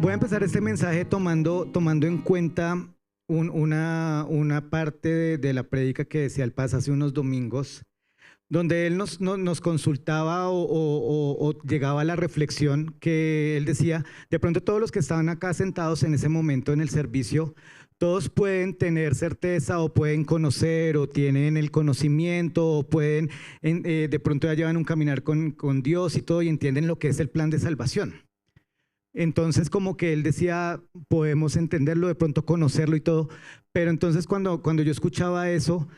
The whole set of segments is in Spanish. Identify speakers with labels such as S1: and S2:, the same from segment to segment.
S1: Voy a empezar este mensaje tomando en cuenta una parte de la prédica que decía el Paz hace unos domingos, donde él nos consultaba o llegaba a la reflexión que él decía, de pronto todos los que estaban acá sentados en ese momento en el servicio, todos pueden tener certeza o pueden conocer o tienen el conocimiento o pueden, de pronto ya llevan un caminar con Dios y todo y entienden lo que es el plan de salvación. Entonces como que él decía, podemos entenderlo, de pronto conocerlo y todo, pero entonces cuando yo escuchaba eso,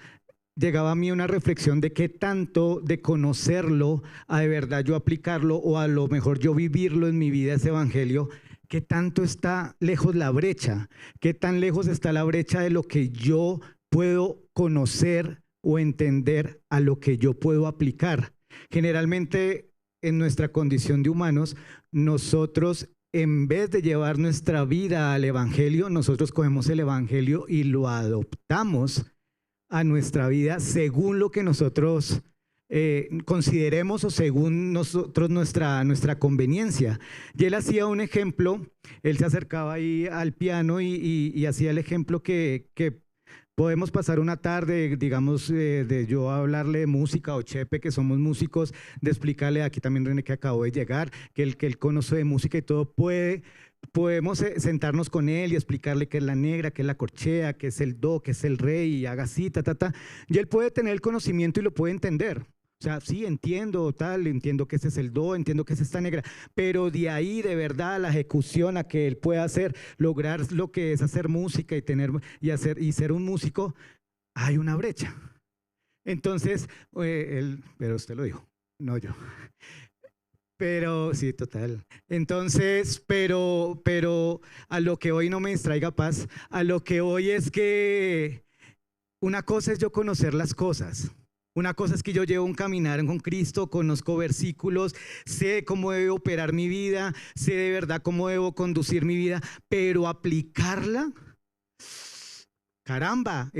S1: llegaba a mí una reflexión de qué tanto de conocerlo, a de verdad yo aplicarlo o a lo mejor yo vivirlo en mi vida ese evangelio, qué tanto está lejos la brecha, qué tan lejos está la brecha de lo que yo puedo conocer o entender a lo que yo puedo aplicar. Generalmente en nuestra condición de humanos, nosotros en vez de llevar nuestra vida al evangelio, nosotros cogemos el evangelio y lo adoptamos a nuestra vida según lo que nosotros consideremos o según nosotros nuestra conveniencia. Y él hacía un ejemplo, él se acercaba ahí al piano y hacía el ejemplo que podemos pasar una tarde, digamos, de yo hablarle de música o Chepe, que somos músicos, de explicarle, aquí también René que acabó de llegar, que él conoce de música y todo, podemos sentarnos con él y explicarle qué es la negra, qué es la corchea, qué es el do, qué es el re, y haga así, y él puede tener el conocimiento y lo puede entender. O sea, sí, entiendo entiendo que ese es el do, entiendo que es esta negra, pero de ahí de verdad la ejecución a que él pueda hacer, lograr lo que es hacer música y ser un músico, hay una brecha. Entonces, pero usted lo dijo, no yo. Pero sí, total. Entonces, pero a lo que hoy no me distraiga Paz, a lo que hoy es que una cosa es yo conocer las cosas. Una cosa es que yo llevo un caminar con Cristo, conozco versículos, sé cómo debo operar mi vida, sé de verdad cómo debo conducir mi vida, pero aplicarla, caramba,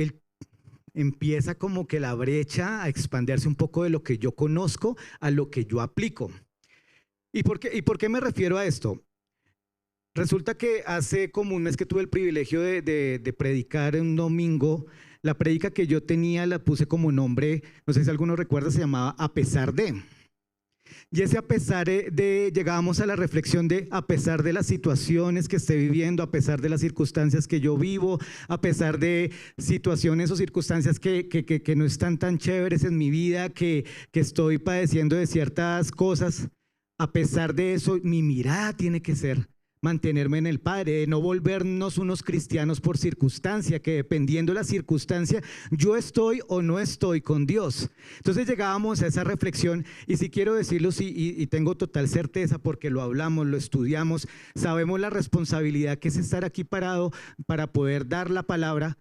S1: empieza como que la brecha a expandirse un poco de lo que yo conozco a lo que yo aplico. ¿Y por qué me refiero a esto? Resulta que hace como un mes que tuve el privilegio de predicar en un domingo. La prédica que yo tenía la puse como nombre, no sé si alguno recuerda, se llamaba A pesar de. Y ese a pesar de, llegábamos a la reflexión de a pesar de las situaciones que esté viviendo, a pesar de las circunstancias que yo vivo, a pesar de situaciones o circunstancias que no están tan chéveres en mi vida, que estoy padeciendo de ciertas cosas, a pesar de eso, mi mirada tiene que ser mantenerme en el Padre, de no volvernos unos cristianos por circunstancia, que dependiendo de la circunstancia, yo estoy o no estoy con Dios. Entonces llegábamos a esa reflexión y si quiero decirlo, y tengo total certeza porque lo hablamos, lo estudiamos, sabemos la responsabilidad que es estar aquí parado para poder dar la palabra,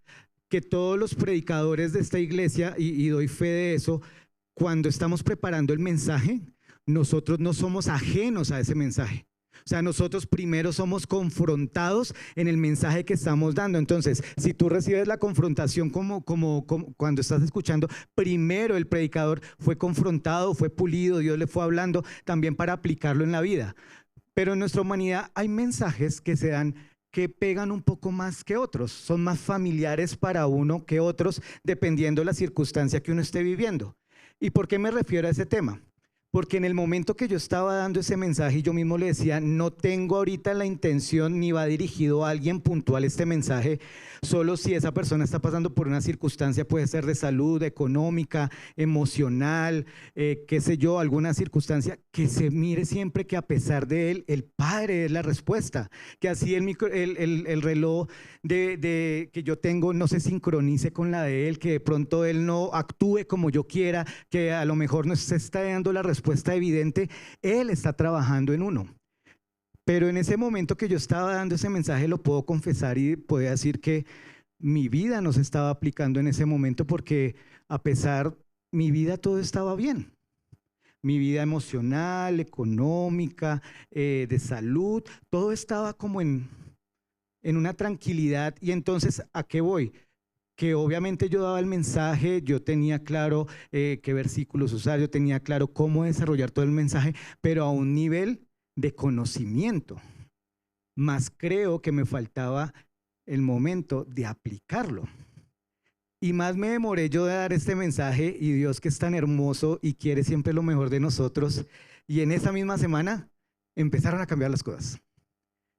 S1: que todos los predicadores de esta iglesia, y doy fe de eso, cuando estamos preparando el mensaje, nosotros no somos ajenos a ese mensaje. O sea, nosotros primero somos confrontados en el mensaje que estamos dando. Entonces, si tú recibes la confrontación como cuando estás escuchando, primero el predicador fue confrontado, fue pulido, Dios le fue hablando también para aplicarlo en la vida. Pero en nuestra humanidad hay mensajes que se dan que pegan un poco más que otros, son más familiares para uno que otros, dependiendo de la circunstancia que uno esté viviendo. ¿Y por qué me refiero a ese tema? Porque en el momento que yo estaba dando ese mensaje, yo mismo le decía, no tengo ahorita la intención ni va dirigido a alguien puntual este mensaje, solo si esa persona está pasando por una circunstancia, puede ser de salud, económica, emocional, qué sé yo, alguna circunstancia, que se mire siempre que a pesar de él, el Padre es la respuesta, que así el reloj que yo tengo no se sincronice con la de él, que de pronto él no actúe como yo quiera, que a lo mejor no se está dando la respuesta evidente, él está trabajando en uno. Pero en ese momento que yo estaba dando ese mensaje, lo puedo confesar y puedo decir que mi vida no se estaba aplicando en ese momento porque a pesar, mi vida todo estaba bien. Mi vida emocional, económica, de salud, todo estaba como en una tranquilidad. Y entonces, ¿a qué voy? Que obviamente yo daba el mensaje, yo tenía claro qué versículos usar, yo tenía claro cómo desarrollar todo el mensaje, pero a un nivel de conocimiento más creo que me faltaba el momento de aplicarlo. Y más me demoré yo de dar este mensaje, y Dios, que es tan hermoso y quiere siempre lo mejor de nosotros, y en esa misma semana empezaron a cambiar las cosas.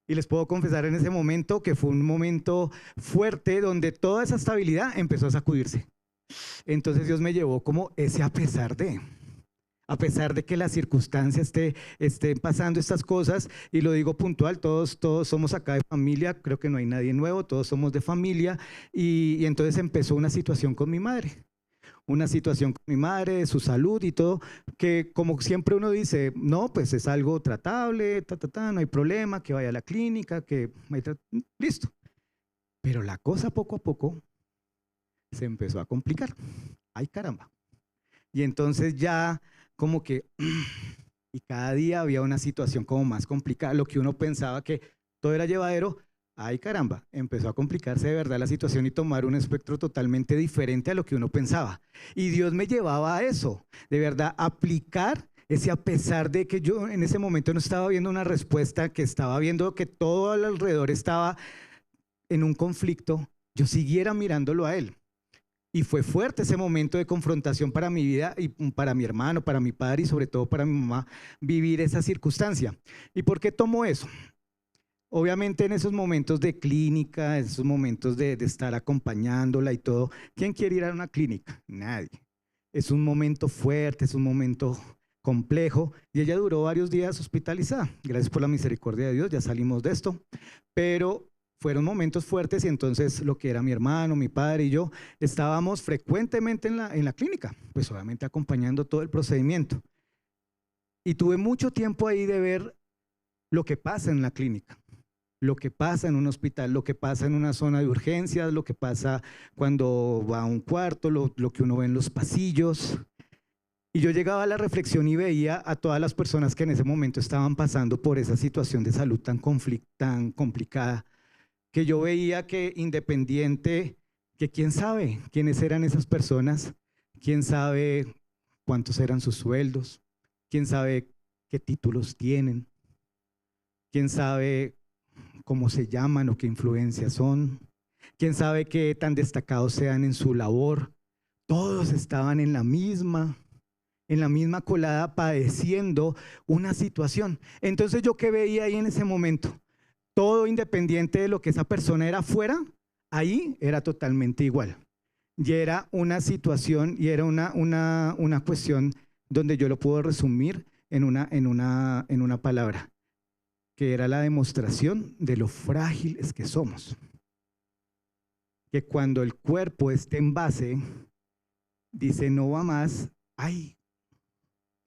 S1: Y les puedo confesar en ese momento que fue un momento fuerte donde toda esa estabilidad empezó a sacudirse. Entonces Dios me llevó como ese a pesar de que la circunstancia esté pasando estas cosas, y lo digo puntual, todos somos acá de familia, creo que no hay nadie nuevo, todos somos de familia, y entonces empezó una situación con mi madre. Una situación con mi madre, de su salud y todo, que como siempre uno dice, no, pues es algo tratable, no hay problema, que vaya a la clínica, listo. Pero la cosa poco a poco se empezó a complicar. ¡Ay, caramba! Y entonces ya como que, y cada día había una situación como más complicada. Lo que uno pensaba que todo era llevadero, ¡ay, caramba! Empezó a complicarse de verdad la situación y tomar un espectro totalmente diferente a lo que uno pensaba. Y Dios me llevaba a eso, de verdad, aplicar ese, a pesar de que yo en ese momento no estaba viendo una respuesta, que estaba viendo que todo alrededor estaba en un conflicto, yo siguiera mirándolo a Él. Y fue fuerte ese momento de confrontación para mi vida y para mi hermano, para mi padre y sobre todo para mi mamá, vivir esa circunstancia. ¿Y por qué tomo eso? Obviamente en esos momentos de clínica, en esos momentos de estar acompañándola y todo, ¿quién quiere ir a una clínica? Nadie. Es un momento fuerte, es un momento complejo, y ella duró varios días hospitalizada. Gracias por la misericordia de Dios, ya salimos de esto, pero fueron momentos fuertes, y entonces lo que era mi hermano, mi padre y yo estábamos frecuentemente en la clínica, pues obviamente acompañando todo el procedimiento. Y tuve mucho tiempo ahí de ver lo que pasa en la clínica, lo que pasa en un hospital, lo que pasa en una zona de urgencias, lo que pasa cuando va a un cuarto, lo que uno ve en los pasillos. Y yo llegaba a la reflexión y veía a todas las personas que en ese momento estaban pasando por esa situación de salud tan complicada, que yo veía que independiente, que quién sabe quiénes eran esas personas, quién sabe cuántos eran sus sueldos, quién sabe qué títulos tienen, quién sabe cómo se llaman o qué influencias son, quién sabe qué tan destacados sean en su labor. Todos estaban en la misma colada padeciendo una situación. Entonces yo, ¿qué veía ahí en ese momento? Todo independiente de lo que esa persona era afuera, ahí era totalmente igual. Y era una situación y era una cuestión donde yo lo puedo resumir en una palabra, que era la demostración de lo frágiles que somos. Que cuando el cuerpo esté en base, dice no va más, ay,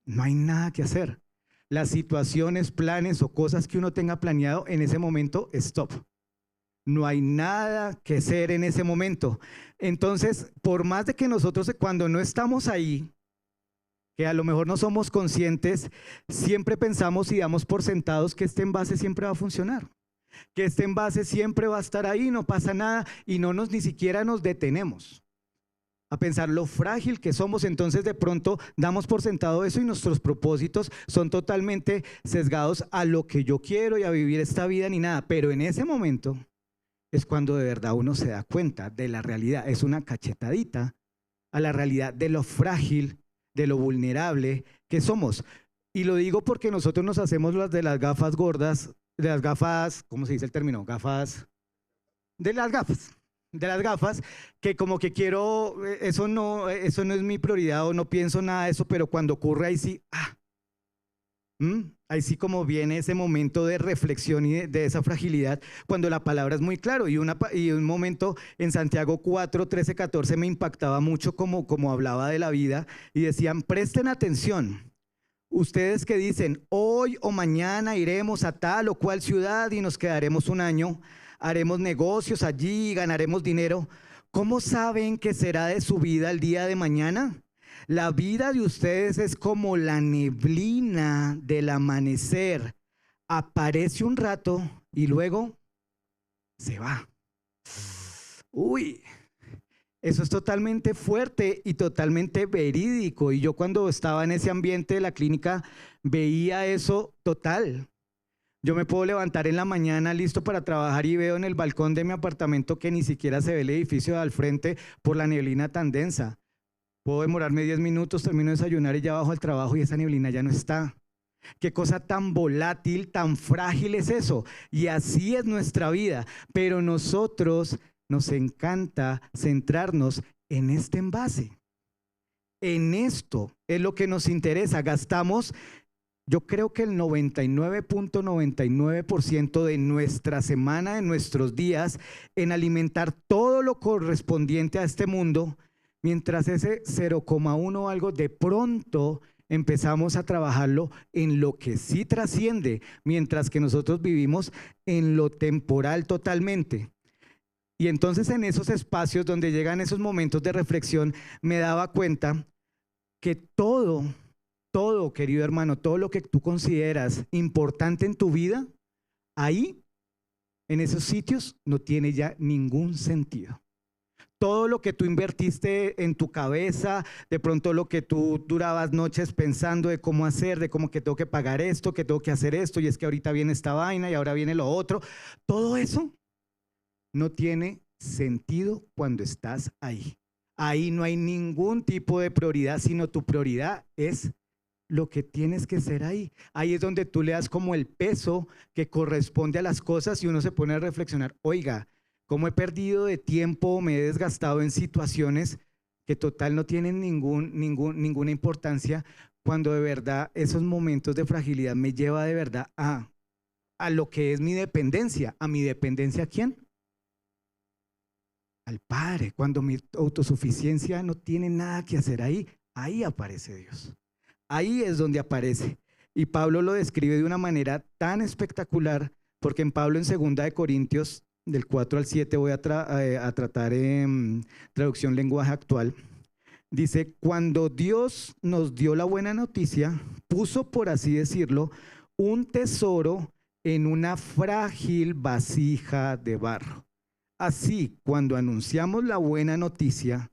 S1: no hay nada que hacer. Las situaciones, planes o cosas que uno tenga planeado en ese momento, stop. No hay nada que hacer en ese momento. Entonces, por más de que nosotros cuando no estamos ahí, que a lo mejor no somos conscientes, siempre pensamos y damos por sentados que este envase siempre va a funcionar, que este envase siempre va a estar ahí, no pasa nada, y ni siquiera nos detenemos a pensar lo frágil que somos. Entonces de pronto damos por sentado eso y nuestros propósitos son totalmente sesgados a lo que yo quiero y a vivir esta vida ni nada. Pero en ese momento es cuando de verdad uno se da cuenta de la realidad. Es una cachetadita a la realidad de lo frágil, de lo vulnerable que somos. Y lo digo porque nosotros nos hacemos las de las gafas gordas, de las gafas, ¿cómo se dice el término? Gafas, de las gafas, que como que quiero, eso no es mi prioridad o no pienso nada de eso, pero cuando ocurre ahí sí, ahí sí como viene ese momento de reflexión y de esa fragilidad, cuando la palabra es muy claro. Y un momento en Santiago 4, 13, 14 me impactaba mucho como hablaba de la vida y decían, presten atención. Ustedes que dicen, hoy o mañana iremos a tal o cual ciudad y nos quedaremos un año, haremos negocios allí y ganaremos dinero. ¿Cómo saben que será de su vida el día de mañana? La vida de ustedes es como la neblina del amanecer. Aparece un rato y luego se va. Uy, eso es totalmente fuerte y totalmente verídico. Y yo cuando estaba en ese ambiente de la clínica veía eso total. Yo me puedo levantar en la mañana listo para trabajar y veo en el balcón de mi apartamento que ni siquiera se ve el edificio de al frente por la neblina tan densa. Puedo demorarme 10 minutos, termino de desayunar y ya bajo al trabajo y esa neblina ya no está. Qué cosa tan volátil, tan frágil es eso. Y así es nuestra vida. Pero nosotros nos encanta centrarnos en este envase. En esto es lo que nos interesa. Gastamos, yo creo que el 99.99% de nuestra semana, de nuestros días, en alimentar todo lo correspondiente a este mundo, mientras ese 0,1 o algo de pronto empezamos a trabajarlo en lo que sí trasciende, mientras que nosotros vivimos en lo temporal totalmente. Y entonces en esos espacios donde llegan esos momentos de reflexión, me daba cuenta que todo, querido hermano, todo lo que tú consideras importante en tu vida, ahí, en esos sitios, no tiene ya ningún sentido. Todo lo que tú invertiste en tu cabeza, de pronto lo que tú durabas noches pensando de cómo hacer, de cómo que tengo que pagar esto, que tengo que hacer esto, y es que ahorita viene esta vaina y ahora viene lo otro, todo eso no tiene sentido cuando estás ahí. Ahí no hay ningún tipo de prioridad, sino tu prioridad es lo que tienes que ser ahí. Ahí es donde tú le das como el peso que corresponde a las cosas y uno se pone a reflexionar, oiga, ¿cómo he perdido de tiempo, me he desgastado en situaciones que total no tienen ninguna importancia, cuando de verdad esos momentos de fragilidad me lleva de verdad a lo que es mi dependencia? ¿A mi dependencia a quién? Al Padre. Cuando mi autosuficiencia no tiene nada que hacer ahí, ahí aparece Dios. Ahí es donde aparece. Y Pablo lo describe de una manera tan espectacular, porque en Pablo en 2 de Corintios, del 4 al 7, voy a tratar en traducción lenguaje actual. Dice, cuando Dios nos dio la buena noticia, puso, por así decirlo, un tesoro en una frágil vasija de barro. Así, cuando anunciamos la buena noticia,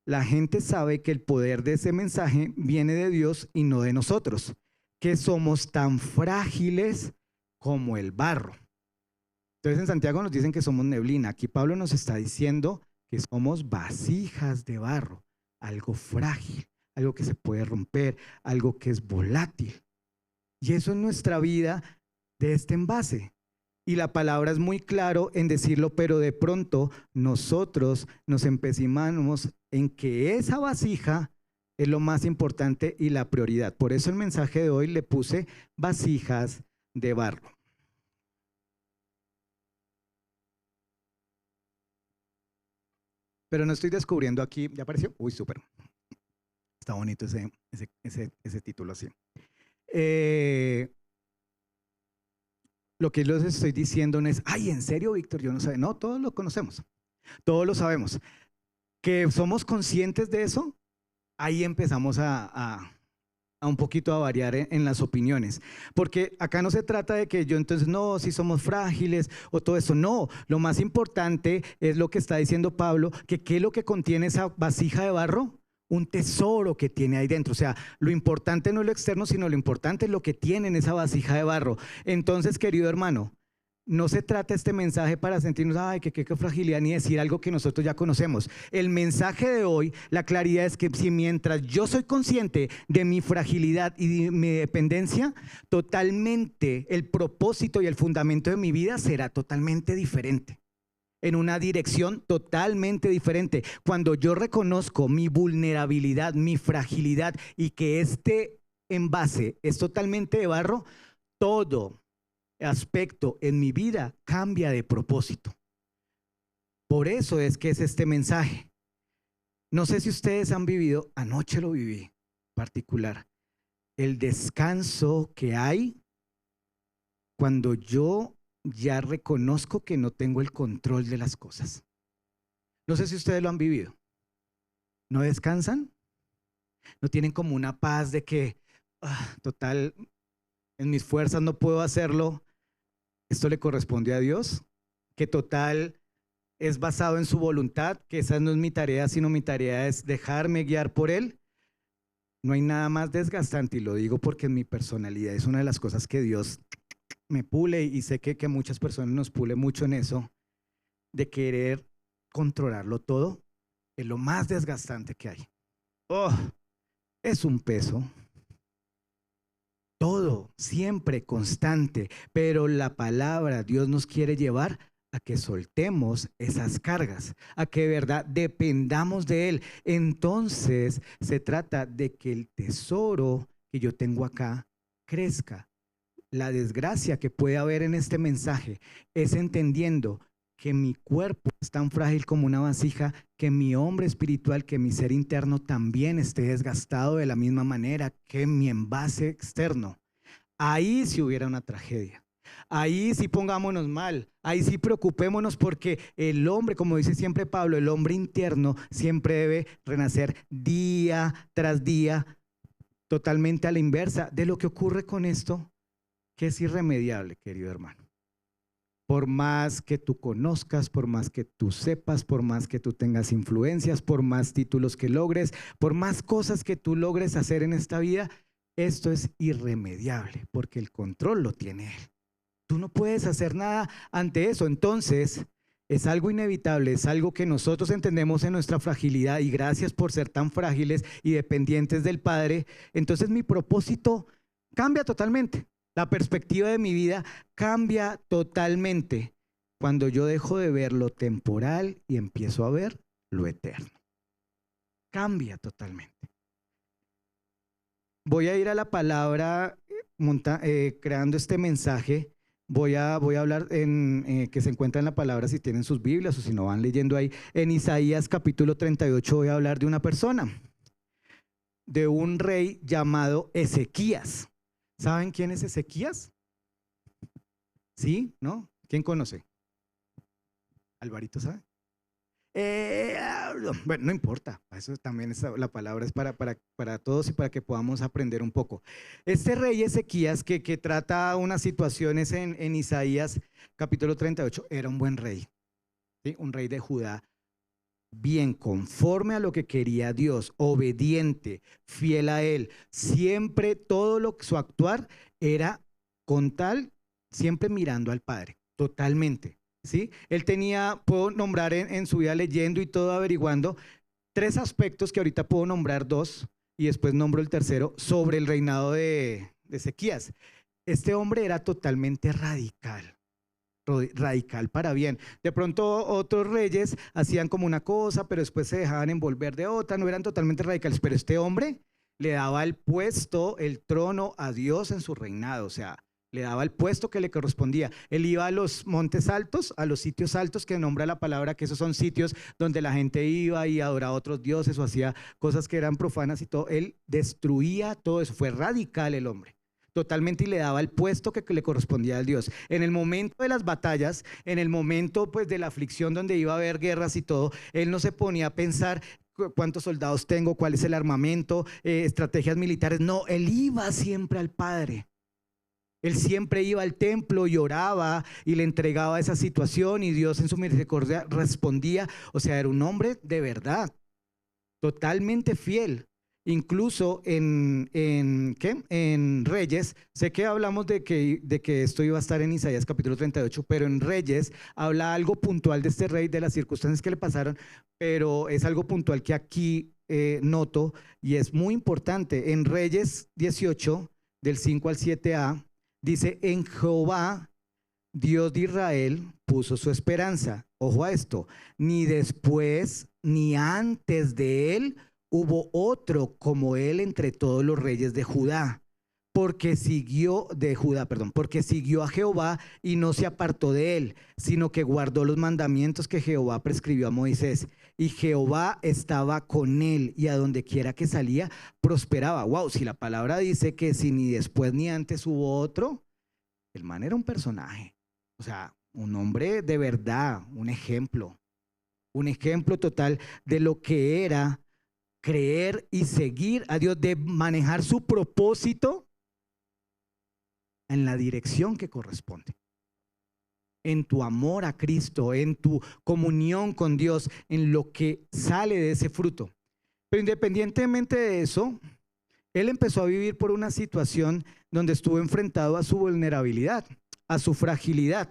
S1: la gente sabe que el poder de ese mensaje viene de Dios y no de nosotros, que somos tan frágiles como el barro. Entonces en Santiago nos dicen que somos neblina. Aquí Pablo nos está diciendo que somos vasijas de barro, algo frágil, algo que se puede romper, algo que es volátil. Y eso es nuestra vida de este envase. Y la palabra es muy claro en decirlo, pero de pronto nosotros nos empecinamos en que esa vasija es lo más importante y la prioridad. Por eso el mensaje de hoy le puse vasijas de barro. Pero no estoy descubriendo aquí, ¿ya apareció? Uy, súper. Está bonito ese título así. Lo que les estoy diciendo no es, ay, ¿en serio, Víctor? Yo no sé. No, todos lo conocemos, todos lo sabemos. Que somos conscientes de eso, ahí empezamos a un poquito a variar en las opiniones. Porque acá no se trata de que yo entonces, no, si somos frágiles o todo eso. No, lo más importante es lo que está diciendo Pablo, que ¿qué es lo que contiene esa vasija de barro? Un tesoro que tiene ahí dentro. O sea, lo importante no es lo externo, sino lo importante es lo que tiene en esa vasija de barro. Entonces, querido hermano, no se trata este mensaje para sentirnos, ay, qué fragilidad, ni decir algo que nosotros ya conocemos. El mensaje de hoy, la claridad es que si mientras yo soy consciente de mi fragilidad y de mi dependencia, totalmente el propósito y el fundamento de mi vida será totalmente diferente. En una dirección totalmente diferente. Cuando yo reconozco mi vulnerabilidad, mi fragilidad y que este envase es totalmente de barro, todo aspecto en mi vida cambia de propósito. Por eso es que es este mensaje. No sé si ustedes han vivido, anoche lo viví particular, el descanso que hay cuando yo ya reconozco que no tengo el control de las cosas. No sé si ustedes lo han vivido. ¿No descansan? ¿No tienen como una paz de que, total, en mis fuerzas no puedo hacerlo? Esto le corresponde a Dios, que total es basado en su voluntad, que esa no es mi tarea, sino mi tarea es dejarme guiar por Él. No hay nada más desgastante, y lo digo porque en mi personalidad es una de las cosas que Dios me pule, y sé que a muchas personas nos pule mucho en eso, de querer controlarlo todo, es lo más desgastante que hay. Oh, es un peso. Todo, siempre, constante. Pero la palabra, Dios nos quiere llevar a que soltemos esas cargas, a que de verdad dependamos de Él. Entonces se trata de que el tesoro que yo tengo acá crezca. La desgracia que puede haber en este mensaje es entendiendo que mi cuerpo es tan frágil como una vasija, que mi hombre espiritual, que mi ser interno también esté desgastado de la misma manera que mi envase externo. Ahí sí hubiera una tragedia. Ahí sí pongámonos mal, ahí sí preocupémonos, porque el hombre, como dice siempre Pablo, el hombre interno siempre debe renacer día tras día, totalmente a la inversa de lo que ocurre con esto, que es irremediable, querido hermano. Por más que tú conozcas, por más que tú sepas, por más que tú tengas influencias, por más títulos que logres, por más cosas que tú logres hacer en esta vida, esto es irremediable, porque el control lo tiene Él. Tú no puedes hacer nada ante eso. Entonces, es algo inevitable, es algo que nosotros entendemos en nuestra fragilidad, y gracias por ser tan frágiles y dependientes del Padre. Entonces mi propósito cambia totalmente. La perspectiva de mi vida cambia totalmente cuando yo dejo de ver lo temporal y empiezo a ver lo eterno. Cambia totalmente. Voy a ir a la palabra creando este mensaje. Voy a hablar que se encuentra en la palabra, si tienen sus Biblias o si no van leyendo ahí. En Isaías capítulo 38 voy a hablar de una persona, de un rey llamado Ezequías. ¿Saben quién es Ezequías? ¿Sí? ¿No? ¿Quién conoce? ¿Alvarito sabe? Bueno, no importa, eso también la palabra es para todos y para que podamos aprender un poco. Este rey Ezequías que trata unas situaciones en Isaías capítulo 38, era un buen rey, ¿sí? Un rey de Judá, bien conforme a lo que quería Dios, obediente, fiel a Él, siempre su actuar era con tal, siempre mirando al Padre, totalmente. ¿Sí? Él tenía, puedo nombrar en su vida leyendo y todo averiguando, 3 aspectos que ahorita puedo nombrar 2 y después nombro el tercero sobre el reinado de Ezequías. Este hombre era totalmente radical para bien. De pronto otros reyes hacían como una cosa, pero después se dejaban envolver de otra, no eran totalmente radicales, pero este hombre le daba el puesto, el trono a Dios en su reinado, o sea, le daba el puesto que le correspondía. Él iba a los montes altos, a los sitios altos que nombra la palabra, que esos son sitios donde la gente iba y adoraba a otros dioses o hacía cosas que eran profanas y todo. Él destruía todo eso, fue radical el hombre, totalmente, y le daba el puesto que le correspondía al Dios. En el momento de las batallas, en el momento pues de la aflicción donde iba a haber guerras y todo, él no se ponía a pensar cuántos soldados tengo, cuál es el armamento, estrategias militares. No, él iba siempre al Padre. Él siempre iba al templo y oraba y le entregaba esa situación, y Dios en su misericordia respondía. O sea, era un hombre de verdad, totalmente fiel. Incluso en Reyes, sé que hablamos de que esto iba a estar en Isaías capítulo 38, pero en Reyes habla algo puntual de este rey, de las circunstancias que le pasaron, pero es algo puntual que aquí noto y es muy importante. En Reyes 18, del 5 al 7a, dice: en Jehová, Dios de Israel, puso su esperanza. Ojo a esto: ni después ni antes de él hubo otro como él entre todos los reyes de Judá, porque siguió a Jehová y no se apartó de él, sino que guardó los mandamientos que Jehová prescribió a Moisés. Y Jehová estaba con él, y a donde quiera que salía prosperaba. Wow, si la palabra dice que si ni después ni antes hubo otro, el man era un personaje, o sea, un hombre de verdad, un ejemplo total de lo que era creer y seguir a Dios, de manejar su propósito en la dirección que corresponde, en tu amor a Cristo, en tu comunión con Dios, en lo que sale de ese fruto. Pero independientemente de eso, Él empezó a vivir por una situación donde estuvo enfrentado a su vulnerabilidad, a su fragilidad.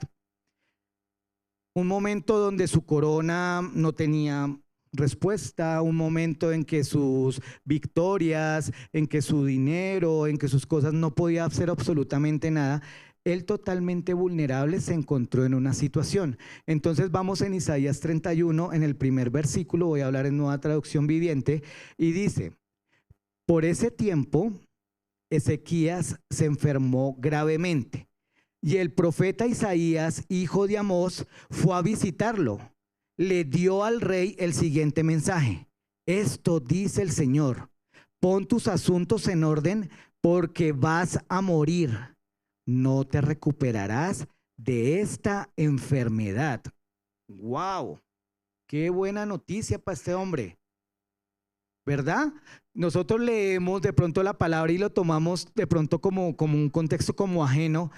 S1: Un momento donde su corona no tenía respuesta, un momento en que sus victorias, en que su dinero, en que sus cosas no podía hacer absolutamente nada. Él totalmente vulnerable se encontró en una situación. Entonces vamos en Isaías 31, en el primer versículo, voy a hablar en Nueva Traducción Viviente, y dice: por ese tiempo, Ezequías se enfermó gravemente y el profeta Isaías, hijo de Amós, fue a visitarlo. Le dio al rey el siguiente mensaje: esto dice el Señor, pon tus asuntos en orden porque vas a morir. No te recuperarás de esta enfermedad. ¡Wow! ¡Qué buena noticia para este hombre! ¿Verdad? Nosotros leemos de pronto la palabra y lo tomamos de pronto como un contexto como ajeno,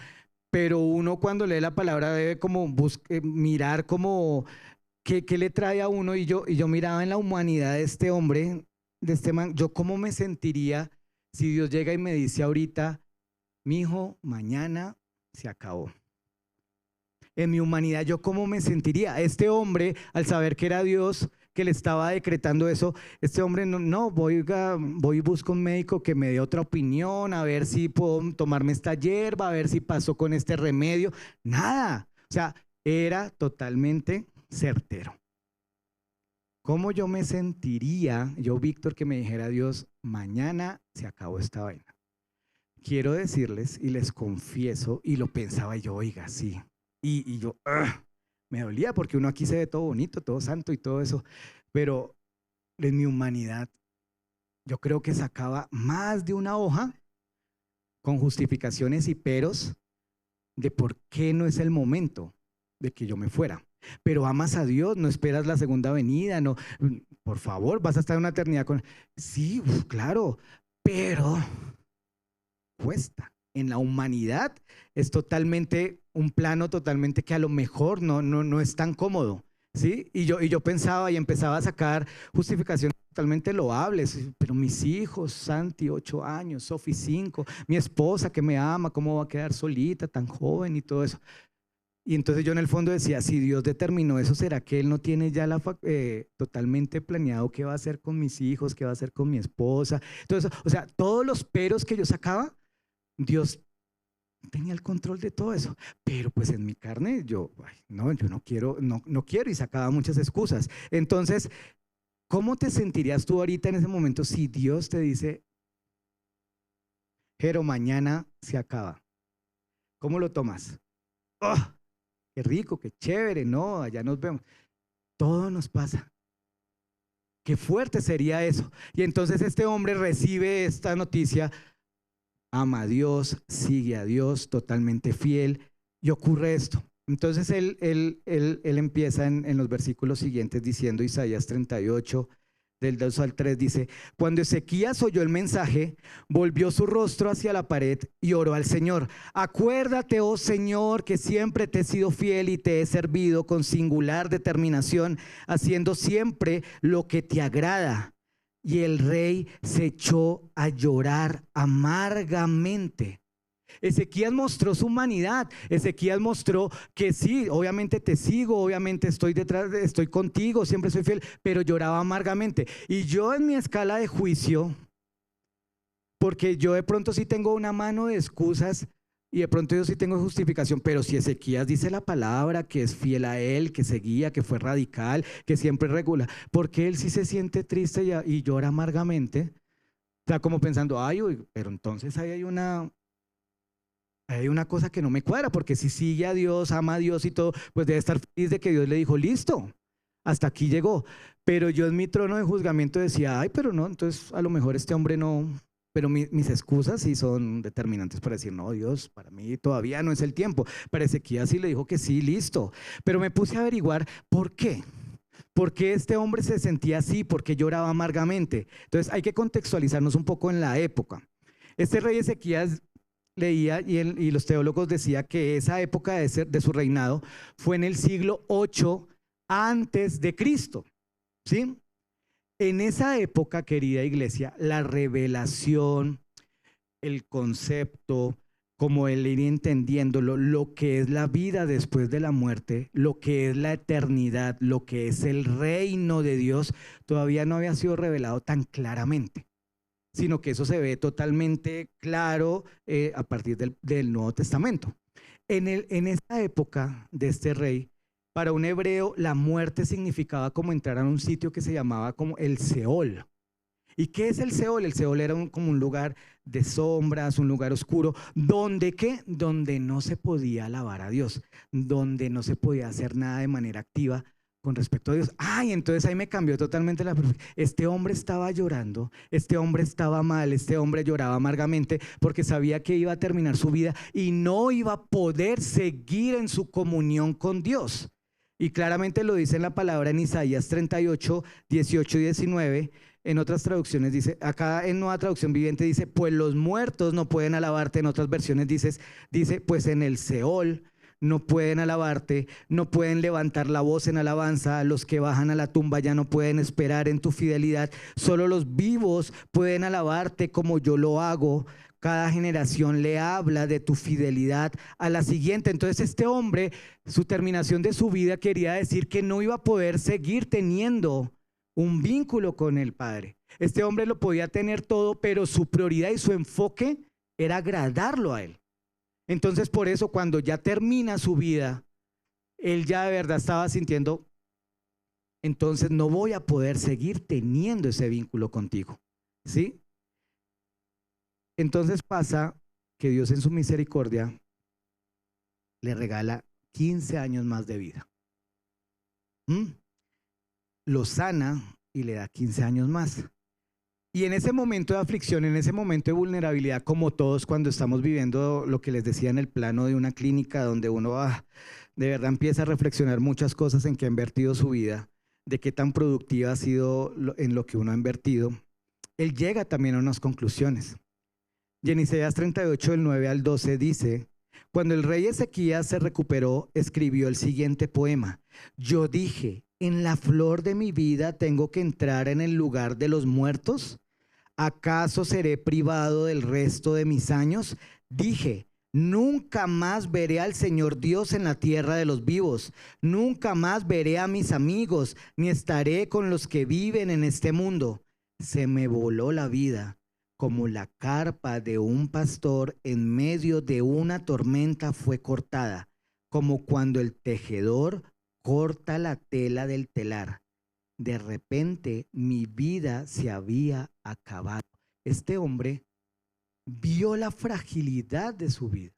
S1: pero uno cuando lee la palabra debe como mirar como qué le trae a uno. Y yo miraba en la humanidad de este hombre, de este man, yo cómo me sentiría si Dios llega y me dice ahorita: mi hijo, mañana se acabó. En mi humanidad, ¿yo cómo me sentiría? Este hombre, al saber que era Dios que le estaba decretando eso, este hombre voy y busco un médico que me dé otra opinión, a ver si puedo tomarme esta hierba, a ver si pasó con este remedio. Nada. O sea, era totalmente certero. ¿Cómo yo me sentiría, yo, Víctor, que me dijera Dios: mañana se acabó esta vaina? Quiero decirles y les confieso, y lo pensaba yo, oiga, sí. Y yo, me dolía porque uno aquí se ve todo bonito, todo santo y todo eso, pero en mi humanidad yo creo que sacaba más de una hoja con justificaciones y peros de por qué no es el momento de que yo me fuera. Pero amas a Dios, no esperas la segunda venida, no, por favor, vas a estar una eternidad con... Sí, claro, pero cuesta. En la humanidad es totalmente un plano totalmente que a lo mejor no es tan cómodo, ¿sí? Y yo pensaba y empezaba a sacar justificaciones totalmente loables, pero mis hijos, Santi 8 años, Sofi 5, mi esposa que me ama, ¿cómo va a quedar solita, tan joven y todo eso? Y entonces yo en el fondo decía: si Dios determinó eso, ¿será que Él no tiene ya totalmente planeado qué va a hacer con mis hijos, qué va a hacer con mi esposa? Entonces, o sea, todos los peros que yo sacaba, Dios tenía el control de todo eso, pero pues en mi carne yo no quiero, no quiero, y sacaba muchas excusas. Entonces, ¿cómo te sentirías tú ahorita en ese momento si Dios te dice: pero mañana se acaba? ¿Cómo lo tomas? ¡Oh, qué rico, qué chévere! No, allá nos vemos. Todo nos pasa. Qué fuerte sería eso. Y entonces este hombre recibe esta noticia, ama a Dios, sigue a Dios, totalmente fiel, y ocurre esto. Entonces él empieza en los versículos siguientes diciendo, Isaías 38, del 2 al 3, dice: cuando Ezequías oyó el mensaje, volvió su rostro hacia la pared y oró al Señor: acuérdate, oh Señor, que siempre te he sido fiel y te he servido con singular determinación, haciendo siempre lo que te agrada. Y el rey se echó a llorar amargamente. Ezequías mostró su humanidad. Ezequías mostró que sí, obviamente te sigo, obviamente estoy detrás, estoy contigo, siempre soy fiel, pero lloraba amargamente. Y yo en mi escala de juicio, porque yo de pronto sí tengo una mano de excusas y de pronto yo sí tengo justificación, pero si Ezequías dice la palabra, que es fiel a él, que seguía, que fue radical, que siempre regula, ¿por qué él sí se siente triste y llora amargamente? O sea, como pensando, ay, pero entonces ahí hay una cosa que no me cuadra, porque si sigue a Dios, ama a Dios y todo, pues debe estar feliz de que Dios le dijo: listo, hasta aquí llegó. Pero yo en mi trono de juzgamiento decía: ay, pero no, entonces a lo mejor este hombre no. Pero mis excusas sí son determinantes para decir: no, Dios, para mí todavía no es el tiempo. Para Ezequías sí le dijo que sí, listo. Pero me puse a averiguar por qué. ¿Por qué este hombre se sentía así? ¿Por qué lloraba amargamente? Entonces hay que contextualizarnos un poco en la época. Este rey Ezequías leía y los teólogos decían que esa época de su reinado fue en el siglo 8 antes de Cristo, ¿sí? En esa época, querida iglesia, la revelación, el concepto, como el ir entendiéndolo, lo que es la vida después de la muerte, lo que es la eternidad, lo que es el reino de Dios, todavía no había sido revelado tan claramente, sino que eso se ve totalmente claro a partir del Nuevo Testamento. En esa época de este rey, para un hebreo, la muerte significaba como entrar a un sitio que se llamaba como el Seol. ¿Y qué es el Seol? El Seol era como un lugar de sombras, un lugar oscuro, donde ¿qué? Donde no se podía alabar a Dios, donde no se podía hacer nada de manera activa con respecto a Dios. Ay, entonces ahí me cambió totalmente la perspectiva. Este hombre estaba llorando, este hombre estaba mal, este hombre lloraba amargamente porque sabía que iba a terminar su vida y no iba a poder seguir en su comunión con Dios. Y claramente lo dice en la palabra en Isaías 38, 18 y 19. En otras traducciones dice, acá en Nueva Traducción Viviente dice, pues los muertos no pueden alabarte. En otras versiones dice, pues en el Seol no pueden alabarte, no pueden levantar la voz en alabanza. Los que bajan a la tumba ya no pueden esperar en tu fidelidad. Solo los vivos pueden alabarte como yo lo hago. Cada generación le habla de tu fidelidad a la siguiente. Entonces este hombre, su terminación de su vida quería decir que no iba a poder seguir teniendo un vínculo con el Padre. Este hombre lo podía tener todo, pero su prioridad y su enfoque era agradarlo a él. Entonces por eso cuando ya termina su vida, él ya de verdad estaba sintiendo, entonces no voy a poder seguir teniendo ese vínculo contigo, ¿sí? Entonces pasa que Dios en su misericordia le regala 15 años más de vida. Lo sana y le da 15 años más. Y en ese momento de aflicción, en ese momento de vulnerabilidad, como todos cuando estamos viviendo lo que les decía en el plano de una clínica donde uno de verdad empieza a reflexionar muchas cosas en que ha invertido su vida, de qué tan productiva ha sido en lo que uno ha invertido, él llega también a unas conclusiones. Y en Isaías 38, del 9 al 12 dice, cuando el rey Ezequías se recuperó, escribió el siguiente poema. Yo dije, ¿en la flor de mi vida tengo que entrar en el lugar de los muertos? ¿Acaso seré privado del resto de mis años? Dije, nunca más veré al Señor Dios en la tierra de los vivos. Nunca más veré a mis amigos, ni estaré con los que viven en este mundo. Se me voló la vida como la carpa de un pastor en medio de una tormenta fue cortada, como cuando el tejedor corta la tela del telar. De repente mi vida se había acabado. Este hombre vio la fragilidad de su vida,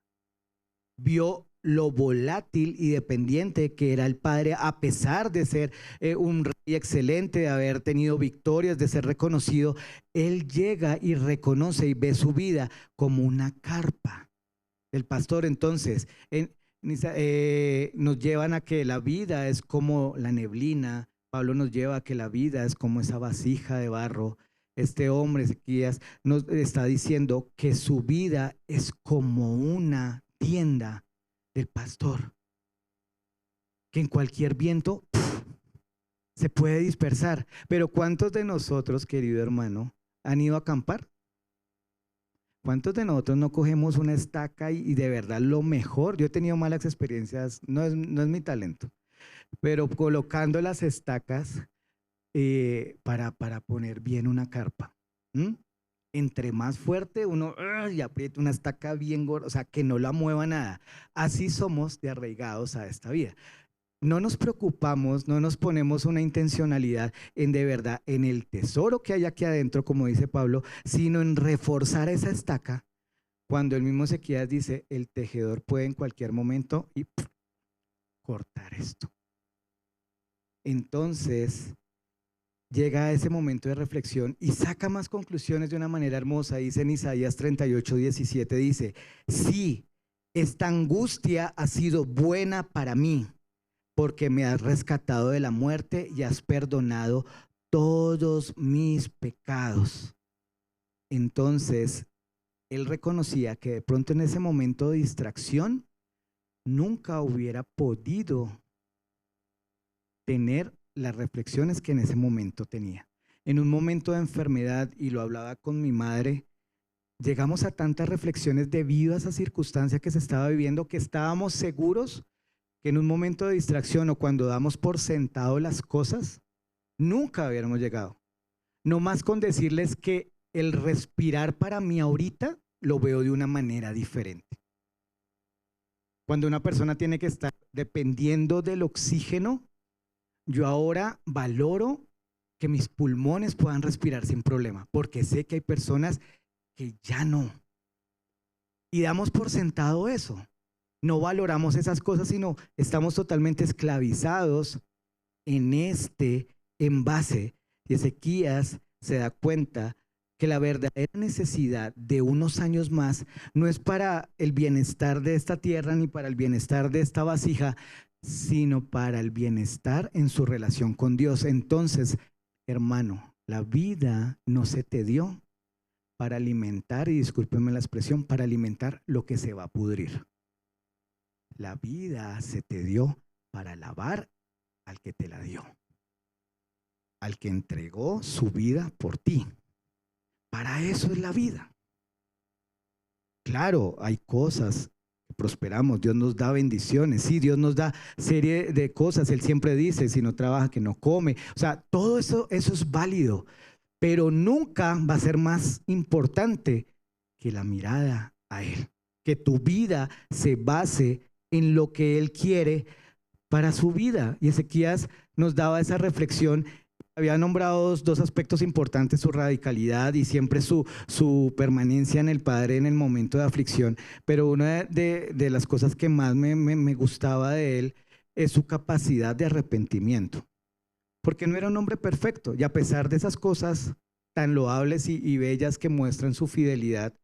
S1: vio lo volátil y dependiente que era el padre, a pesar de ser un rey excelente, de haber tenido victorias, de ser reconocido. Él llega y reconoce y ve su vida como una carpa. El pastor entonces nos llevan a que la vida es como la neblina. Pablo nos lleva a que la vida es como esa vasija de barro. Este hombre, Ezequías, nos está diciendo que su vida es como una tienda del pastor, que en cualquier viento se puede dispersar. Pero ¿cuántos de nosotros, querido hermano, han ido a acampar? ¿Cuántos de nosotros no cogemos una estaca y de verdad lo mejor? Yo he tenido malas experiencias, no es mi talento, pero colocando las estacas para poner bien una carpa. Entre más fuerte uno y aprieta una estaca bien gorda, o sea, que no la mueva nada. Así somos de arraigados a esta vida. No nos preocupamos, no nos ponemos una intencionalidad en de verdad, en el tesoro que hay aquí adentro, como dice Pablo, sino en reforzar esa estaca. Cuando el mismo Ezequías dice, el tejedor puede en cualquier momento y cortar esto. Entonces llega a ese momento de reflexión y saca más conclusiones de una manera hermosa. Dice en Isaías 38, 17, dice, sí, esta angustia ha sido buena para mí, porque me has rescatado de la muerte y has perdonado todos mis pecados. Entonces, él reconocía que de pronto en ese momento de distracción, nunca hubiera podido tener las reflexiones que en ese momento tenía. en un momento de enfermedad, y lo hablaba con mi madre, llegamos a tantas reflexiones debido a esa circunstancia que se estaba viviendo, que estábamos seguros que en un momento de distracción o cuando damos por sentado las cosas, nunca hubiéramos llegado. No más con decirles que el respirar para mí ahorita lo veo de una manera diferente. Cuando una persona tiene que estar dependiendo del oxígeno, yo ahora valoro que mis pulmones puedan respirar sin problema, porque sé que hay personas que ya no. Y damos por sentado eso. No valoramos esas cosas, sino estamos totalmente esclavizados en este envase. Y Ezequías se da cuenta que la verdadera necesidad de unos años más no es para el bienestar de esta tierra ni para el bienestar de esta vasija, sino para el bienestar en su relación con Dios. Entonces, hermano, la vida no se te dio para alimentar, y discúlpenme la expresión, para alimentar lo que se va a pudrir. La vida se te dio para alabar al que te la dio, al que entregó su vida por ti. Para eso es la vida. Claro, hay cosas que prosperamos, Dios nos da bendiciones, sí, Dios nos da serie de cosas, Él siempre dice, si no trabaja, que no come. O sea, todo eso es válido, pero nunca va a ser más importante que la mirada a Él, que tu vida se base en lo que Él quiere para su vida. Y Ezequías nos daba esa reflexión. Había nombrado dos aspectos importantes: su radicalidad y siempre su permanencia en el Padre en el momento de aflicción. Pero una de las cosas que más me gustaba de él es su capacidad de arrepentimiento. Porque no era un hombre perfecto, y a pesar de esas cosas tan loables y bellas que muestran su fidelidad,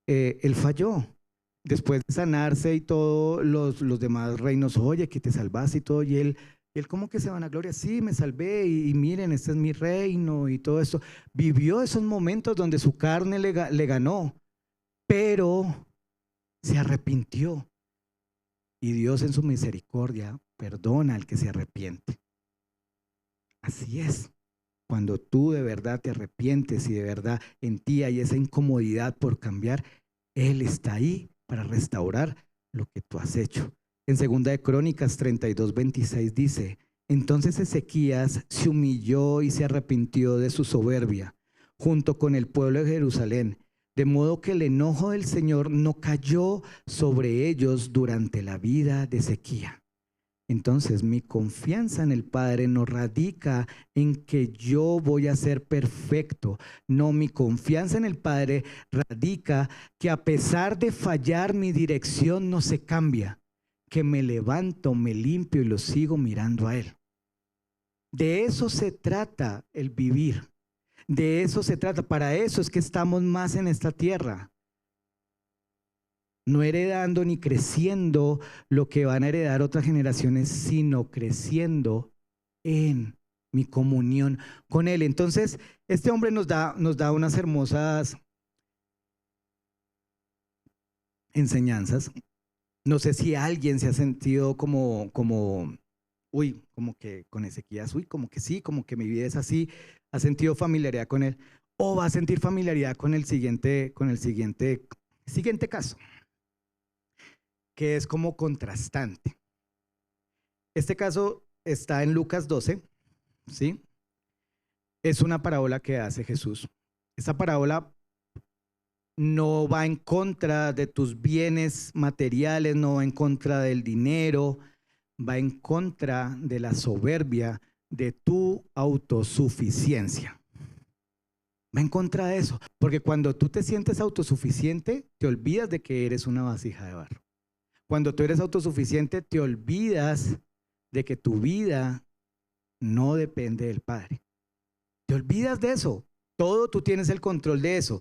S1: él falló. Después de sanarse y todos los demás reinos, oye, que te salvaste y todo, y él como que se vanagloria, sí, me salvé y miren, este es mi reino y todo eso. Vivió esos momentos donde su carne le ganó, pero se arrepintió. Y Dios en su misericordia perdona al que se arrepiente. Así es. Cuando tú de verdad te arrepientes y de verdad en ti hay esa incomodidad por cambiar, Él está ahí para restaurar lo que tú has hecho. En 2 Crónicas 32:26 dice: entonces Ezequías se humilló y se arrepintió de su soberbia junto con el pueblo de Jerusalén, de modo que el enojo del Señor no cayó sobre ellos durante la vida de Ezequías. Entonces mi confianza en el Padre no radica en que yo voy a ser perfecto. No, mi confianza en el Padre radica que a pesar de fallar, mi dirección no se cambia, que me levanto, me limpio y lo sigo mirando a Él. De eso se trata el vivir. De eso se trata. Para eso es que estamos más en esta tierra. No heredando ni creciendo lo que van a heredar otras generaciones, sino creciendo en mi comunión con Él. Entonces, este hombre nos da unas hermosas enseñanzas. No sé si alguien se ha sentido como que con Ezequías, como que sí, como que mi vida es así, ha sentido familiaridad con él, o va a sentir familiaridad con el siguiente caso, que es como contrastante. Este caso está en Lucas 12, ¿sí? Es una parábola que hace Jesús. Esta parábola no va en contra de tus bienes materiales, no va en contra del dinero, va en contra de la soberbia de tu autosuficiencia. Va en contra de eso, porque cuando tú te sientes autosuficiente, te olvidas de que eres una vasija de barro. Cuando tú eres autosuficiente, te olvidas de que tu vida no depende del Padre. Te olvidas de eso. Todo tú tienes el control de eso.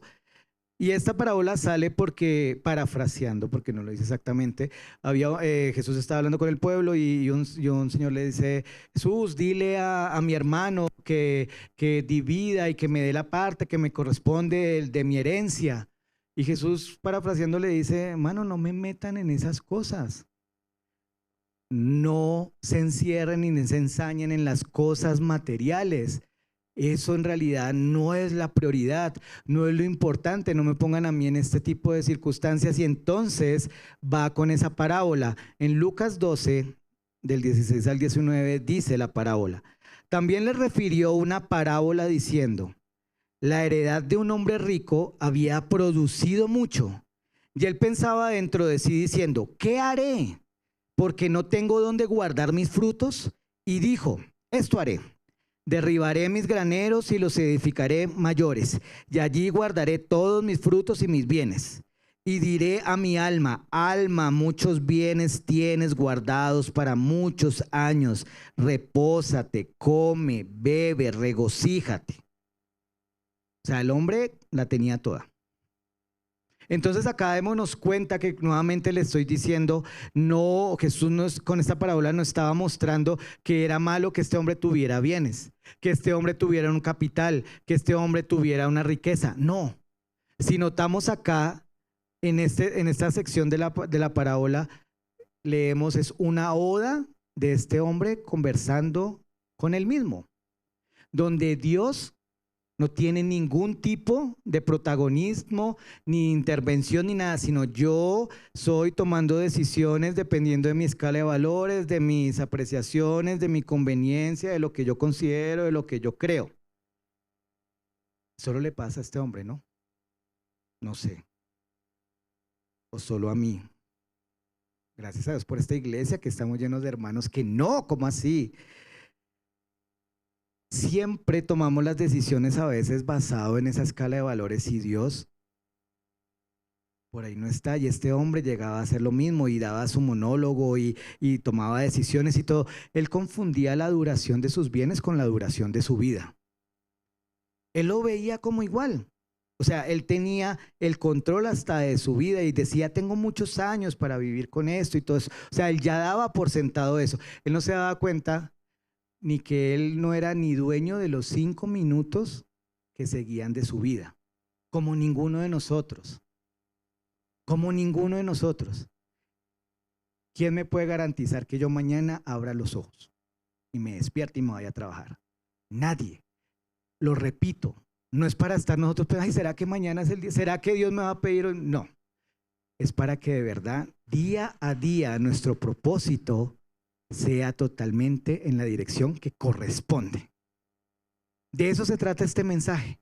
S1: Y esta parábola sale porque, parafraseando, porque no lo dice exactamente, Jesús estaba hablando con el pueblo y un señor le dice: Jesús, dile a mi hermano que divida y que me dé la parte que me corresponde de mi herencia. Y Jesús, parafraseando, le dice: hermano, no me metan en esas cosas. No se encierren ni se ensañen en las cosas materiales. Eso en realidad no es la prioridad, no es lo importante, no me pongan a mí en este tipo de circunstancias. Y entonces va con esa parábola. En Lucas 12, del 16 al 19, dice la parábola. También le refirió una parábola diciendo: la heredad de un hombre rico había producido mucho. Y él pensaba dentro de sí diciendo: ¿qué haré? Porque no tengo dónde guardar mis frutos. Y dijo: esto haré. Derribaré mis graneros y los edificaré mayores, y allí guardaré todos mis frutos y mis bienes. Y diré a mi alma: alma, muchos bienes tienes guardados para muchos años. Repósate, come, bebe, regocíjate. O sea, el hombre la tenía toda. Entonces acá démonos cuenta que nuevamente le estoy diciendo, no, Jesús con esta parábola no estaba mostrando que era malo que este hombre tuviera bienes, que este hombre tuviera un capital, que este hombre tuviera una riqueza. No, si notamos acá en esta sección de la parábola, leemos es una oda de este hombre conversando con él mismo, donde Dios no tiene ningún tipo de protagonismo, ni intervención, ni nada, sino yo soy tomando decisiones dependiendo de mi escala de valores, de mis apreciaciones, de mi conveniencia, de lo que yo considero, de lo que yo creo. Solo le pasa a este hombre, ¿no? No sé. O solo a mí. Gracias a Dios por esta iglesia que estamos llenos de hermanos que no, ¿cómo así? Siempre tomamos las decisiones a veces basado en esa escala de valores y Dios por ahí no está. Y este hombre llegaba a hacer lo mismo y daba su monólogo y tomaba decisiones y todo. Él confundía la duración de sus bienes con la duración de su vida. Él lo veía como igual. O sea, él tenía el control hasta de su vida y decía: tengo muchos años para vivir con esto y todo eso. O sea, él ya daba por sentado eso. Él no se daba cuenta ni que él no era ni dueño de los 5 minutos que seguían de su vida, como ninguno de nosotros, como ninguno de nosotros. ¿Quién me puede garantizar que yo mañana abra los ojos y me despierte y me vaya a trabajar? Nadie. Lo repito, no es para estar nosotros pensando: ay, ¿será que mañana es el día? ¿Será que Dios me va a pedir? No, es para que de verdad, día a día, nuestro propósito sea totalmente en la dirección que corresponde. De eso se trata este mensaje.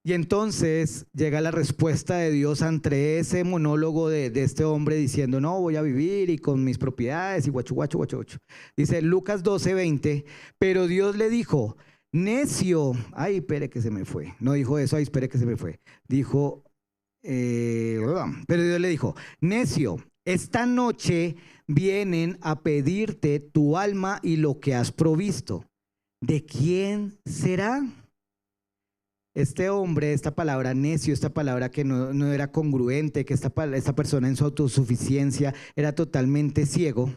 S1: Y entonces llega la respuesta de Dios ante ese monólogo de este hombre diciendo: no, voy a vivir y con mis propiedades y guachu, guachu, guachu, guachu. Dice Lucas 12:20, pero Dios le dijo: necio, ay, espere que se me fue. No dijo eso, ay, espere que se me fue. Dijo, pero Dios le dijo: necio, esta noche vienen a pedirte tu alma y lo que has provisto. ¿De quién será? Este hombre, esta palabra necio, esta palabra que no era congruente, que esta persona en su autosuficiencia era totalmente ciego.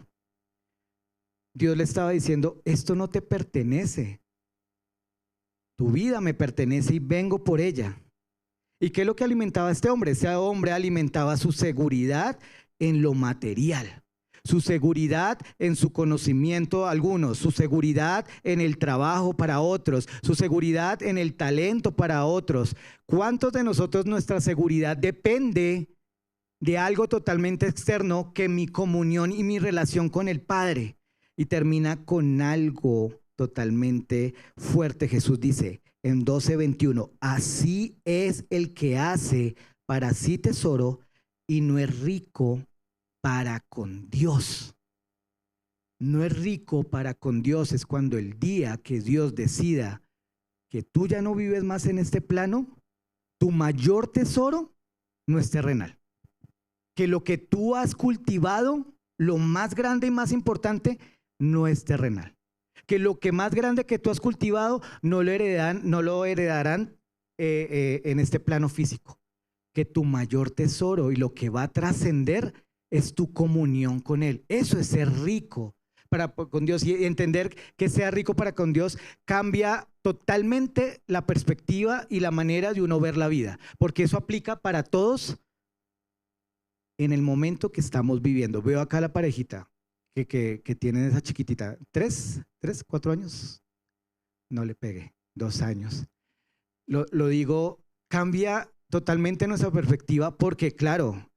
S1: Dios le estaba diciendo: esto no te pertenece. Tu vida me pertenece y vengo por ella. ¿Y qué es lo que alimentaba a este hombre? Ese hombre alimentaba su seguridad en lo material, su seguridad en su conocimiento algunos, su seguridad en el trabajo para otros, su seguridad en el talento para otros. ¿Cuántos de nosotros nuestra seguridad depende de algo totalmente externo que mi comunión y mi relación con el Padre? Y termina con algo totalmente fuerte. Jesús dice en 12:21, así es el que hace para sí tesoro y no es rico para con Dios. No es rico para con Dios. Es cuando el día que Dios decida que tú ya no vives más en este plano, tu mayor tesoro no es terrenal. Que lo que tú has cultivado, lo más grande y más importante, no es terrenal. Que lo que más grande que tú has cultivado no lo heredarán en este plano físico. Que tu mayor tesoro y lo que va a trascender es tu comunión con Él. Eso es ser rico con Dios, y entender que sea rico para con Dios cambia totalmente la perspectiva y la manera de uno ver la vida, porque eso aplica para todos en el momento que estamos viviendo. Veo acá la parejita que tienen esa chiquitita, 3, 4 años, no le pegué. 2 años. Lo digo, cambia totalmente nuestra perspectiva porque, claro,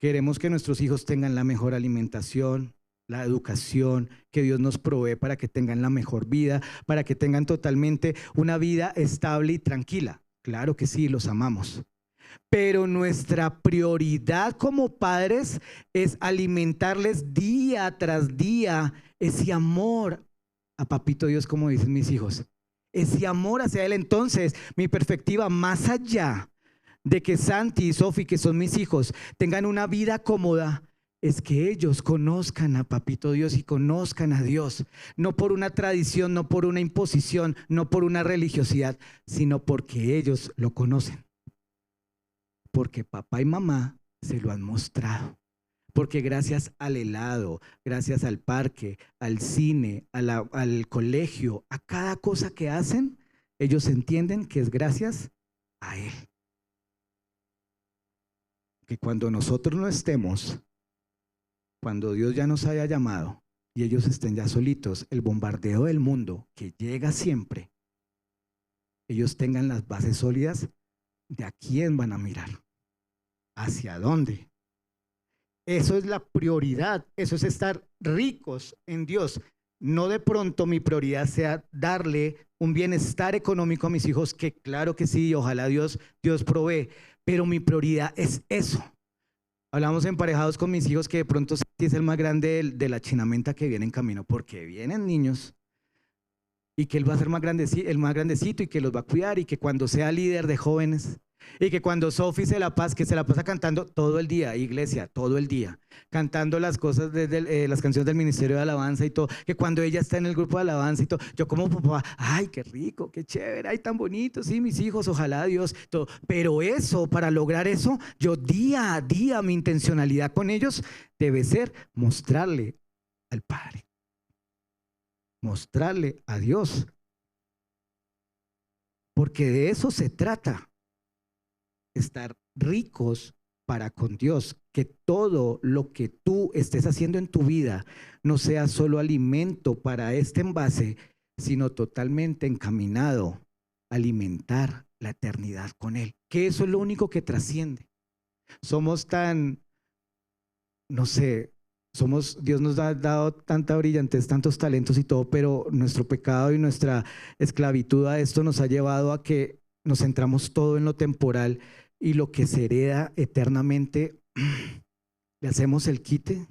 S1: queremos que nuestros hijos tengan la mejor alimentación, la educación que Dios nos provee para que tengan la mejor vida, para que tengan totalmente una vida estable y tranquila. Claro que sí, los amamos. Pero nuestra prioridad como padres es alimentarles día tras día ese amor a Papito Dios, como dicen mis hijos. Ese amor hacia Él. Entonces, mi perspectiva, más allá de que Santi y Sofi, que son mis hijos, tengan una vida cómoda, es que ellos conozcan a Papito Dios y conozcan a Dios, no por una tradición, no por una imposición, no por una religiosidad, sino porque ellos lo conocen. Porque papá y mamá se lo han mostrado. Porque gracias al helado, gracias al parque, al cine, al colegio, a cada cosa que hacen, ellos entienden que es gracias a Él. Que cuando nosotros no estemos, cuando Dios ya nos haya llamado y ellos estén ya solitos, el bombardeo del mundo que llega siempre, ellos tengan las bases sólidas de a quién van a mirar, hacia dónde. Eso es la prioridad, eso es estar ricos en Dios. No de pronto mi prioridad sea darle un bienestar económico a mis hijos, que claro que sí, ojalá Dios provee, pero mi prioridad es eso. Hablamos emparejados con mis hijos que de pronto sí es el más grande de la chinamenta que viene en camino, porque vienen niños y que él va a ser el más grandecito y que los va a cuidar y que cuando sea líder de jóvenes y que cuando Sofi se la pasa cantando todo el día, iglesia, todo el día, cantando las cosas las canciones del Ministerio de Alabanza y todo, que cuando ella está en el grupo de alabanza y todo, yo como papá, ay, qué rico, qué chévere, ay, tan bonito, sí, mis hijos, ojalá Dios, todo. Pero eso, para lograr eso, yo día a día, mi intencionalidad con ellos debe ser mostrarle al Padre, mostrarle a Dios, porque de eso se trata. Estar ricos para con Dios, que todo lo que tú estés haciendo en tu vida no sea solo alimento para este envase, sino totalmente encaminado a alimentar la eternidad con Él, que eso es lo único que trasciende. Somos tan, no sé, Dios nos ha dado tanta brillantez, tantos talentos y todo, pero nuestro pecado y nuestra esclavitud a esto nos ha llevado a que nos centramos todo en lo temporal y lo que se hereda eternamente, le hacemos el quite.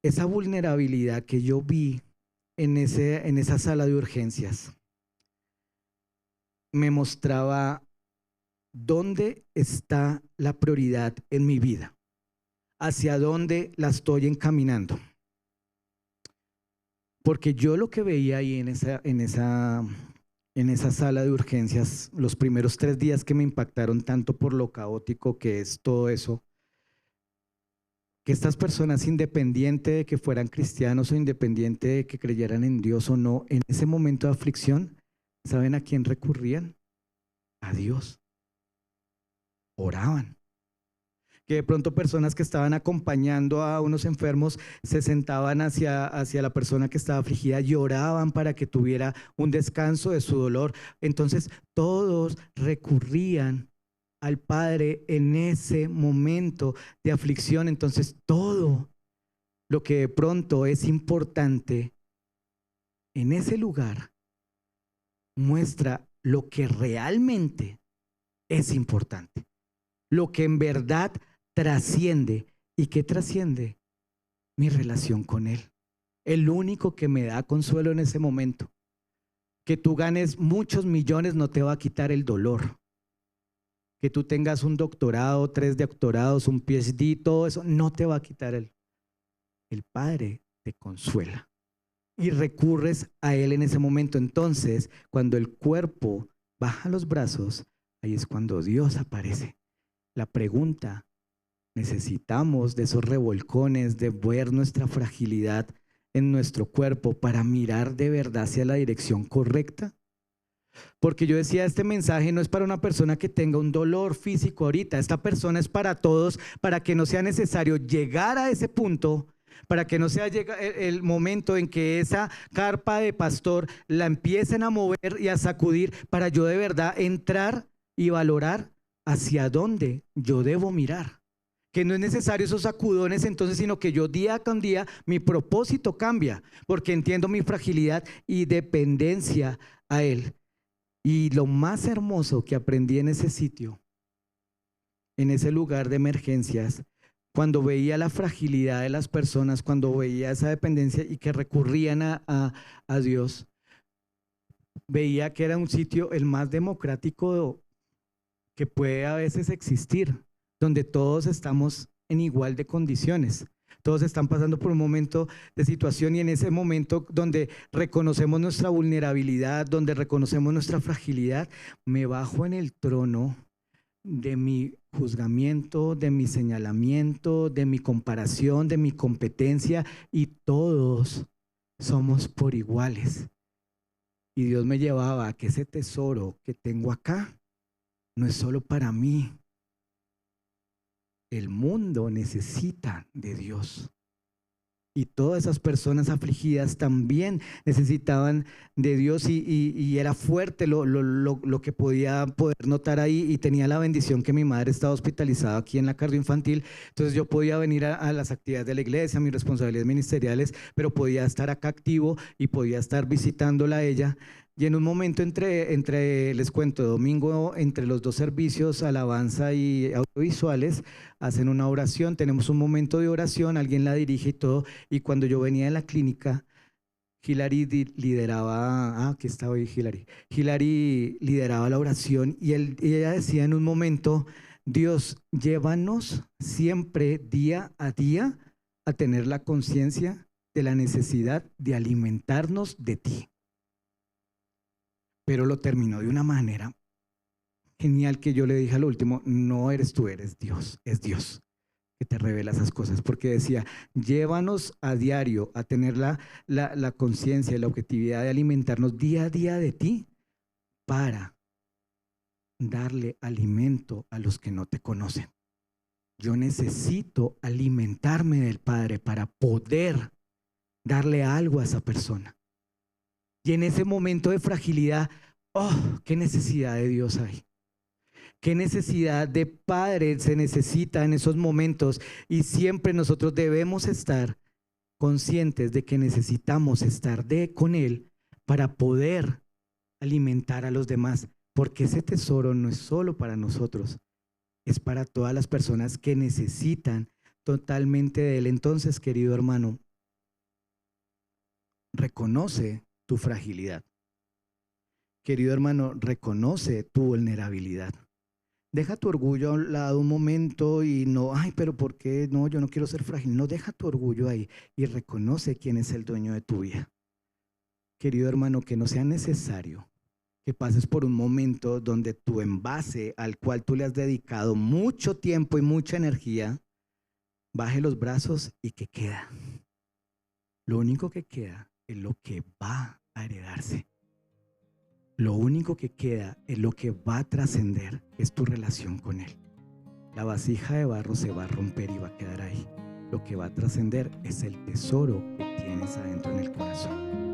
S1: Esa vulnerabilidad que yo vi en esa sala de urgencias me mostraba dónde está la prioridad en mi vida, hacia dónde la estoy encaminando. Porque yo lo que veía ahí en esa sala de urgencias, los primeros 3 días que me impactaron tanto por lo caótico que es todo eso, que estas personas, independiente de que fueran cristianos o independiente de que creyeran en Dios o no, en ese momento de aflicción, ¿saben a quién recurrían? A Dios. Oraban. Que de pronto personas que estaban acompañando a unos enfermos se sentaban hacia la persona que estaba afligida y oraban para que tuviera un descanso de su dolor. Entonces todos recurrían al Padre en ese momento de aflicción. Entonces todo lo que de pronto es importante en ese lugar muestra lo que realmente es importante, lo que en verdad trasciende. ¿Y qué trasciende? Mi relación con Él. El único que me da consuelo en ese momento. Que tú ganes muchos millones no te va a quitar el dolor. Que tú tengas un doctorado, 3 doctorados, un PhD, todo eso no te va a quitar el Padre te consuela. Y recurres a Él en ese momento. Entonces, cuando el cuerpo baja los brazos, ahí es cuando Dios aparece. La pregunta, necesitamos de esos revolcones, de ver nuestra fragilidad en nuestro cuerpo para mirar de verdad hacia la dirección correcta. Porque yo decía, este mensaje no es para una persona que tenga un dolor físico ahorita, esta persona es para todos, para que no sea necesario llegar a ese punto para que no sea llega el momento en que esa carpa de pastor la empiecen a mover y a sacudir para yo de verdad entrar y valorar hacia dónde yo debo mirar. Que no es necesario esos sacudones entonces, sino que yo día con día mi propósito cambia, porque entiendo mi fragilidad y dependencia a Él. Y lo más hermoso que aprendí en ese sitio, en ese lugar de emergencias, cuando veía la fragilidad de las personas, cuando veía esa dependencia y que recurrían a Dios, veía que era un sitio el más democrático que puede a veces existir, donde todos estamos en igual de condiciones. Todos están pasando por un momento de situación y en ese momento donde reconocemos nuestra vulnerabilidad, donde reconocemos nuestra fragilidad, me bajo en el trono de mi juzgamiento, de mi señalamiento, de mi comparación, de mi competencia y todos somos por iguales. Y Dios me llevaba a que ese tesoro que tengo acá no es solo para mí. El mundo necesita de Dios. Y todas esas personas afligidas también necesitaban de Dios y era fuerte lo que podía poder notar ahí y tenía la bendición que mi madre estaba hospitalizada aquí en la cardioinfantil, entonces yo podía venir a las actividades de la iglesia, mis responsabilidades ministeriales, pero podía estar acá activo y podía estar visitándola a ella. Y en un momento les cuento, domingo, entre los dos servicios, alabanza y audiovisuales, hacen una oración, tenemos un momento de oración, alguien la dirige y todo, y cuando yo venía de la clínica, Hilary lideraba, aquí está hoy Hilary, Hilary lideraba la oración y ella decía en un momento, Dios, llévanos siempre día a día a tener la conciencia de la necesidad de alimentarnos de ti. Pero lo terminó de una manera genial que yo le dije al último, no eres tú, eres Dios, es Dios que te revela esas cosas, porque decía, llévanos a diario a tener la conciencia y la objetividad de alimentarnos día a día de ti para darle alimento a los que no te conocen. Yo necesito alimentarme del Padre para poder darle algo a esa persona. Y en ese momento de fragilidad, oh, qué necesidad de Dios hay. Qué necesidad de Padre se necesita en esos momentos y siempre nosotros debemos estar conscientes de que necesitamos estar con Él para poder alimentar a los demás, porque ese tesoro no es solo para nosotros, es para todas las personas que necesitan totalmente de Él. Entonces, querido hermano, reconoce tu fragilidad. Querido hermano, reconoce tu vulnerabilidad. Deja tu orgullo a un lado un momento y no, ay, pero ¿por qué? No, yo no quiero ser frágil. No, deja tu orgullo ahí y reconoce quién es el dueño de tu vida. Querido hermano, que no sea necesario que pases por un momento donde tu envase al cual tú le has dedicado mucho tiempo y mucha energía, baje los brazos y ¿qué queda? Lo único que queda es lo que va a heredarse. Lo único que queda es lo que va a trascender, es tu relación con Él. La vasija de barro se va a romper y va a quedar ahí. Lo que va a trascender es el tesoro que tienes adentro en el corazón.